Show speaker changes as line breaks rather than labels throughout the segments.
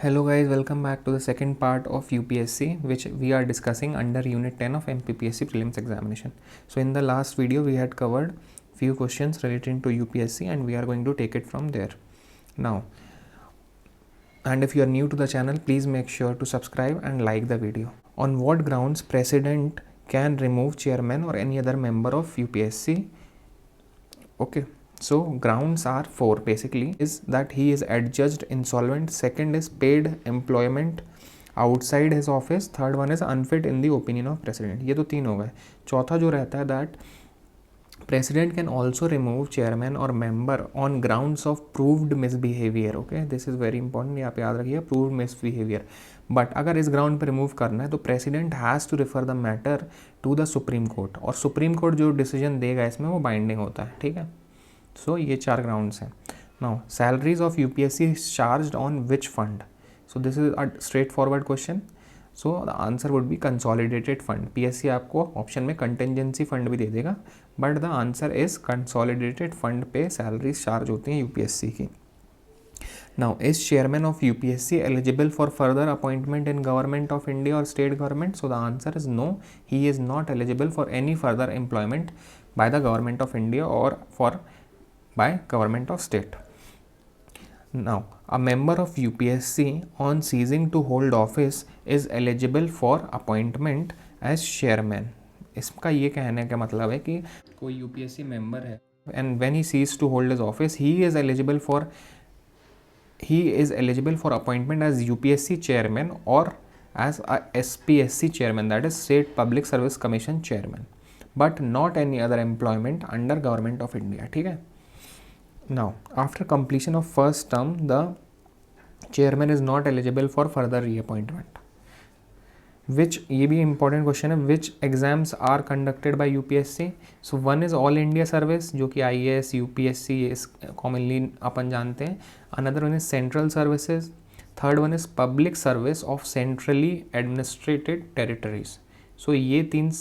Hello guys, welcome back to the second part of UPSC, which we are discussing under Unit 10 of MPPSC Prelims Examination. So in the last video we had covered few questions relating to UPSC and we are going to take it from there now. And if you are new to the channel, please make sure to subscribe and like the video. On what grounds President can remove chairman or any other member of UPSC? Okay. So grounds are four basically. Is that he is adjudged insolvent, second is paid employment outside his office, third one is unfit in the opinion of president. ये तो तीन हो गए. चौथा जो रहता है that president can also remove chairman or member on grounds of proved misbehavior. Okay, this is very important, यहाँ पे याद रखिए proved misbehavior. बट अगर इस ग्राउंड पे रिमूव करना है तो president has to refer the matter to the supreme court, और सुप्रीम कोर्ट जो डिसीजन देगा इसमें वो बाइंडिंग होता है. ठीक है. सो ये चार ग्राउंड्स हैं. Now salaries of UPSC is charged on which fund? So this is a straight forward question. So the answer would be consolidated fund. PSC आपको ऑप्शन में कंटिजेंसी फंड भी दे देगा, but the answer is consolidated fund पे salaries charge होती हैं UPSC की. Now, is chairman of UPSC eligible for further appointment in government of India or state government? So the answer is no. He is not eligible for any further employment by the government of India or by government of state. Now, a member of UPSC on ceasing to hold office is eligible for appointment as chairman. इसका ये कहने का मतलब है कि कोई UPSC member है and when he ceases to hold his office, he is eligible for appointment as UPSC chairman or as a SPSC chairman, that is State Public Service Commission chairman, but not any other employment under government of India. ठीक है. Now, after completion of first term, the chairman is not eligible for further reappointment. Which, ये भी important question है, which exams are conducted by UPSC? So one is All India Service, जो कि IAS, UPSC commonly अपन जानते हैं. Another one is Central Services. Third one is Public Service of Centrally Administrated Territories. So ये तीन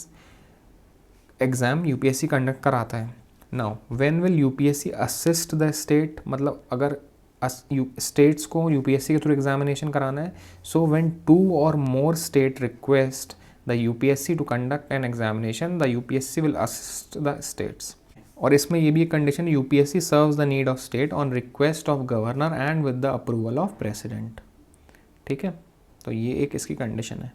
exam UPSC conduct कराता है. Now, when will UPSC assist the state? मतलब अगर स्टेट्स को यूपीएससी के थ्रू एग्जामिनेशन कराना है, सो when two or more state request the UPSC to conduct an examination, the UPSC will assist the states. और इसमें ये भी एक condition, UPSC serves the need of state on request of governor and with the approval of president. ठीक है. तो ये एक इसकी कंडीशन है.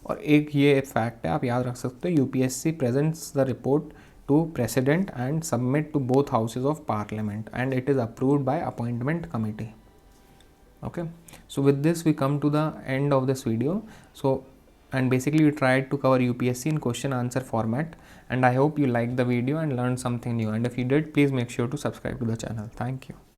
और एक ये फैक्ट है, आप याद रख सकते हो, UPSC presents the report to president and submit to both houses of parliament and it is approved by appointment committee. Okay, so with this we come to the end of this video. So, and basically we tried to cover UPSC in question answer format, and I hope you liked the video and learned something new, and if you did, please make sure to subscribe to the channel. Thank you.